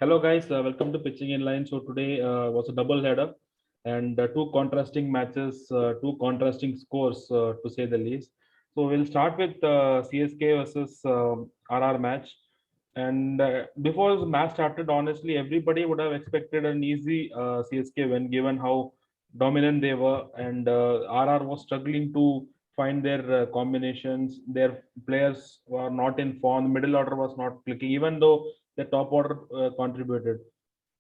Hello guys, welcome to Pitching in Line. So today was a double header and two contrasting matches, two contrasting scores to say the least. So we'll start with CSK versus RR match. And before the match started, honestly, everybody would have expected an easy CSK win given how dominant they were. And RR was struggling to find their combinations. Their players were not in form. The middle order was not clicking, even though the top order contributed.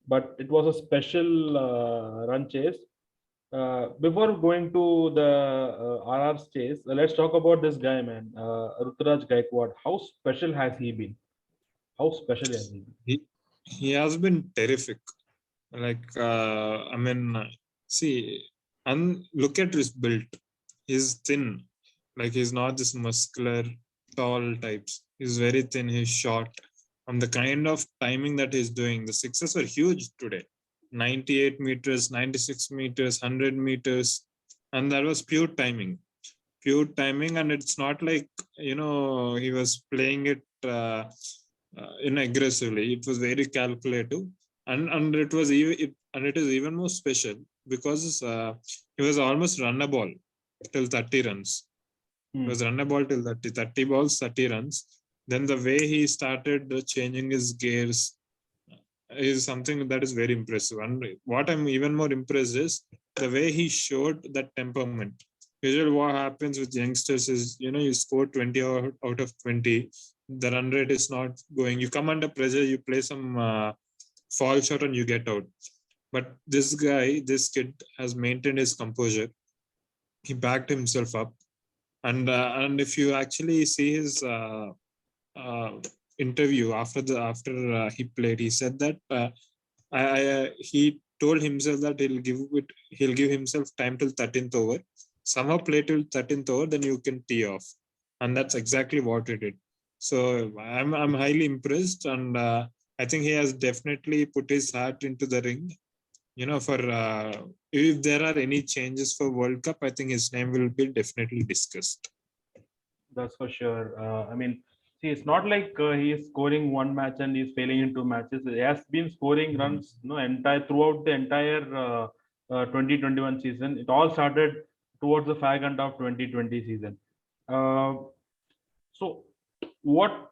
But it was a special run chase. Before going to the RR's chase, let's talk about this guy, man. Ruturaj Gaikwad. How special has he been? How special has he been? He has been terrific. See, and look at his build. He's thin. Like, he's not this muscular, tall types. He's very thin. He's short. And the kind of timing that he's doing, the sixes are huge today. 98 meters, 96 meters, 100 meters. And that was pure timing. Pure timing. And it's not like, he was playing it aggressively. It was very calculative. And it was it is even more special because he was almost run a ball till 30 runs. He was run a ball till 30 balls, 30 runs. Then the way he started changing his gears is something that is very impressive. And what I'm even more impressed is the way he showed that temperament. Usually what happens with youngsters is, you score 20 out of 20. The run rate is not going. You come under pressure, you play some fall shot and you get out. But this kid has maintained his composure. He backed himself up. And if you actually see his interview after he played, he said that he told himself that he'll give himself time till 13th over. Somehow play till 13th over, then you can tee off, and that's exactly what he did. So I'm highly impressed, and I think he has definitely put his heart into the ring. For if there are any changes for World Cup, I think his name will be definitely discussed. That's for sure. I mean, see, it's not like he is scoring one match and he's failing in two matches. He has been scoring runs, throughout the entire 2021 season. It all started towards the fag end of 2020 season. Uh, so, what?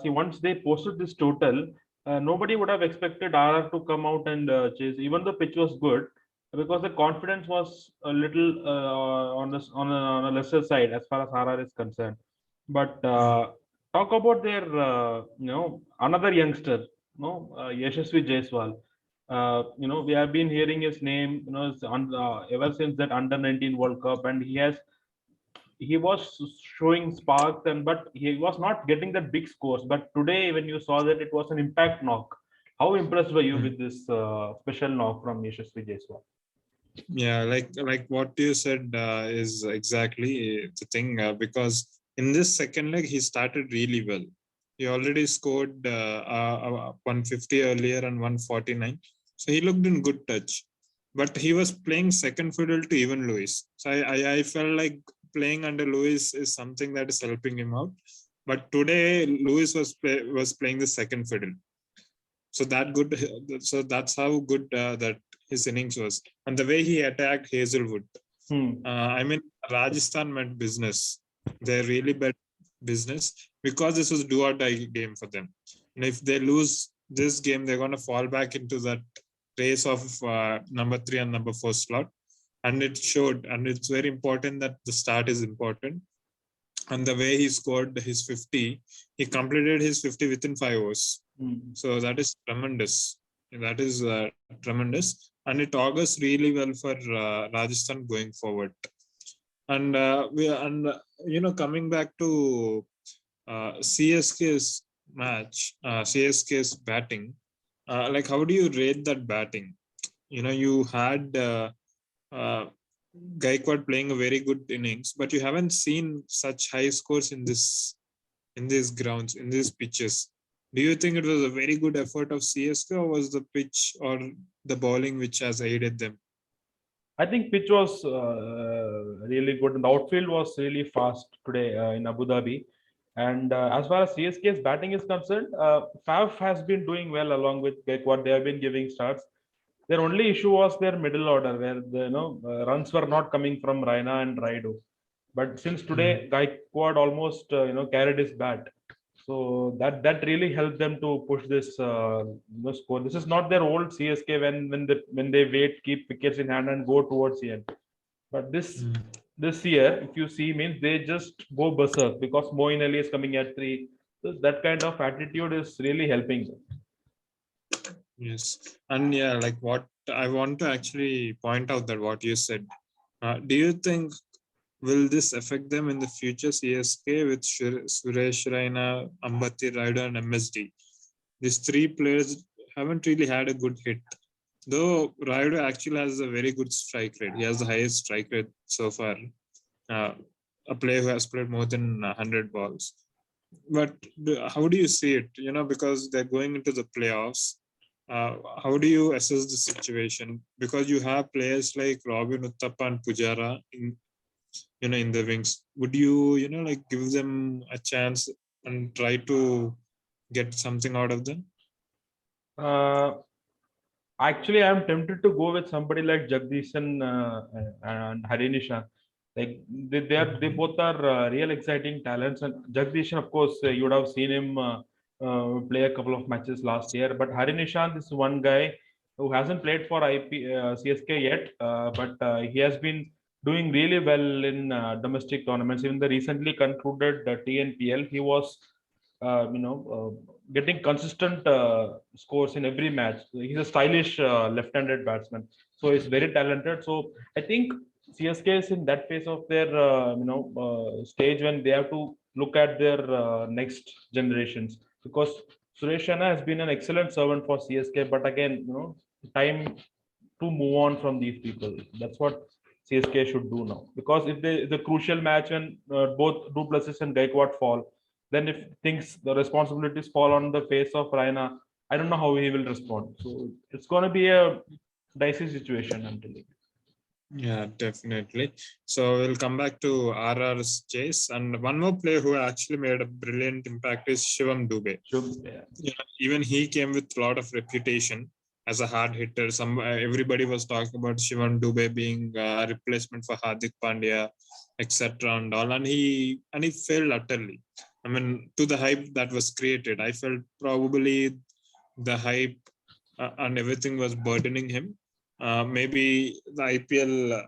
See, once they posted this total, nobody would have expected RR to come out and chase, even though pitch was good, because the confidence was a little on a lesser side as far as RR is concerned. But talk about their, another youngster, Yashasvi Jaiswal. We have been hearing his name, ever since that under 19 World Cup, and he was showing sparks, but he was not getting that big scores. But today, when you saw that, it was an impact knock. How impressed were you with this special knock from Yashasvi Jaiswal? Yeah, like what you said is exactly the thing, because in this second leg he started really well. He already scored 150 earlier and 149, so he looked in good touch. But he was playing second fiddle to even Lewis, so I felt like playing under Lewis is something that is helping him out. But today Lewis was playing the second fiddle, so that's how good that his innings was, and the way he attacked Hazelwood. I mean, Rajasthan meant business. They really bet business because this was do or die game for them. And if they lose this game, they're going to fall back into that race of number 3 and number 4 slot. And it showed, and it's very important that the start is important. And the way he scored his 50, he completed his 50 within 5 hours. So that is tremendous. That is tremendous. And it augurs really well for Rajasthan going forward. And coming back to CSK's match, CSK's batting, like, how do you rate that batting? You had Gaikwad playing a very good innings, but you haven't seen such high scores in these grounds, in these pitches. Do you think it was a very good effort of CSK, or was the pitch or the bowling which has aided them? I think pitch was really good, and the outfield was really fast today in Abu Dhabi. And as far as CSK's batting is concerned, Faf has been doing well along with Gaikwad. They have been giving starts. Their only issue was their middle order, where the runs were not coming from Raina and Raidu. But since today, Gaikwad almost carried his bat, so that really helped them to push this score. This is not their old CSK when they wait, keep wickets in hand, and go towards the end. But this year, if you see, means they just go berserk because Moeen Ali is coming at three. So that kind of attitude is really helping them. Yes, and yeah, like what I want to actually point out that what you said. Do you think will this affect them in the future? CSK with Suresh Raina, Ambati Raidu, and MSD. These three players haven't really had a good hit. Though Raidu actually has a very good strike rate. He has the highest strike rate so far. A player who has played more than 100 balls. But how do you see it? Because they're going into the playoffs. How do you assess the situation? Because you have players like Robin Uthappa and Pujara in the wings. Would you like give them a chance and try to get something out of them? Uh, Actually, I'm tempted to go with somebody like Jagdishan and Harinisha. Like they both are real exciting talents. And Jagdishan, of course, you would have seen him play a couple of matches last year. But Harinishant is one guy who hasn't played for CSK yet, but he has been doing really well in domestic tournaments. Even the recently concluded TNPL, he was getting consistent scores in every match. He's a stylish left-handed batsman, so he's very talented. So I think CSK is in that phase of their stage when they have to look at their next generations, because Suresh Raina has been an excellent servant for CSK, but again, time to move on from these people. That's what CSK should do now. Because if the crucial match when both Du Plessis and Gaikwad fall, then if the responsibilities fall on the face of Raina, I don't know how he will respond. So it's going to be a dicey situation, I'm telling you. Yeah, definitely. So we'll come back to RR's chase. And one more player who actually made a brilliant impact is Shivam Dubey. Yeah, even he came with a lot of reputation as a hard hitter. Everybody was talking about Shivam Dubey being a replacement for Hardik Pandya, etc. and all. And he failed utterly. I mean, to the hype that was created, I felt probably the hype and everything was burdening him. Maybe the IPL,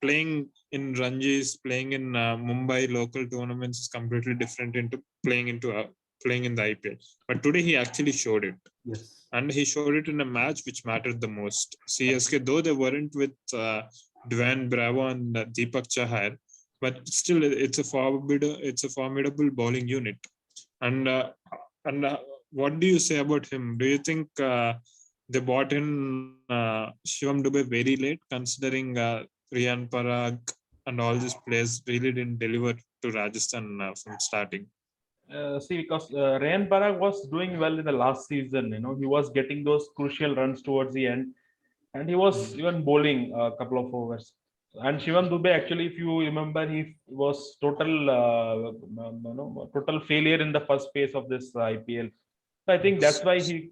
playing in Ranjis, playing in Mumbai local tournaments is completely different into playing in the IPL. But today he actually showed it. Yes. And he showed it in a match which mattered the most. CSK, though they weren't with Dwayne Bravo and Deepak Chahar, but still it's a formidable bowling unit. And what do you say about him? Do you think they bought in Shivam Dubey very late, considering Riyan Parag and all these players really didn't deliver to Rajasthan from starting? See, because Rayan Parag was doing well in the last season. He was getting those crucial runs towards the end, and he was even bowling a couple of overs. And Shivam Dubey, actually, if you remember, he was total failure in the first phase of this IPL. So I think that's why he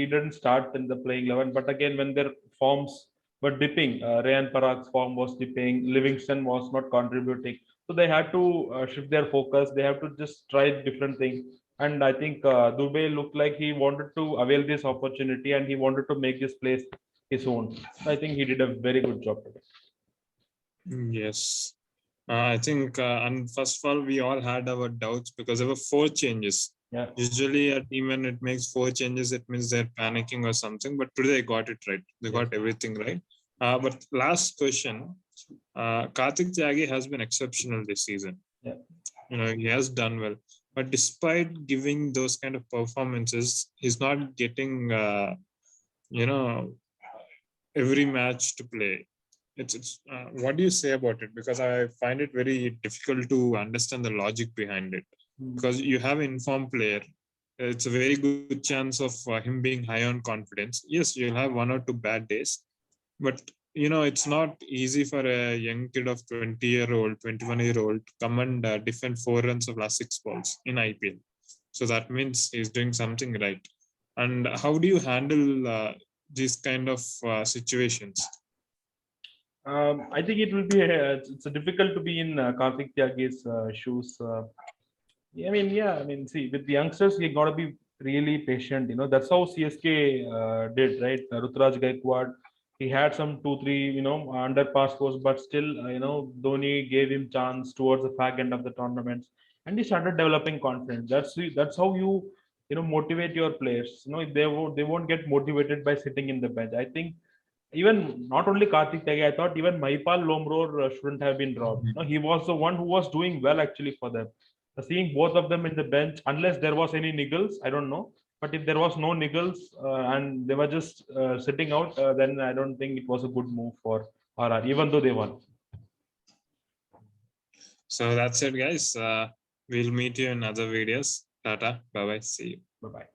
didn't start in the playing 11. But again, when their forms were dipping, Rayan Parag's form was dipping, Livingston was not contributing. So they had to shift their focus. They have to just try different things. And I think Dubey looked like he wanted to avail this opportunity and he wanted to make this place his own. So I think he did a very good job today. Yes. I think, and first of all, we all had our doubts because there were 4 changes. Yeah. Usually, a team when it makes 4 changes, it means they're panicking or something. But today, they got it right. They got everything right. But last question, Karthik Tyagi has been exceptional this season. Yeah. He has done well. But despite giving those kind of performances, he's not getting, every match to play. It's what do you say about it? Because I find it very difficult to understand the logic behind it. Because you have an informed player, it's a very good chance of him being high on confidence. Yes, you'll have 1 or 2 bad days, but it's not easy for a young kid of 20-year-old, 21-year-old to come and defend 4 runs of last 6 balls in IPL. So that means he's doing something right. And how do you handle these kind of situations? I think it will be it's difficult to be in Karthik Tyagi's shoes. See, with the youngsters, you got to be really patient. That's how CSK did, right? Rutraj Gaikwad, he had some 2, 3, underpass scores, but still, Dhoni gave him chance towards the back end of the tournaments, and he started developing confidence. That's how motivate your players. They won't get motivated by sitting in the bench. I think even not only Karthik Tagi, I thought even Maipal Lomror shouldn't have been dropped. No, he was the one who was doing well actually for them. Seeing both of them in the bench, unless there was any niggles, I don't know. But if there was no niggles and they were just sitting out, then I don't think it was a good move for RR, even though they won. So that's it, guys. We'll meet you in other videos. Tata. Bye bye. See you. Bye bye.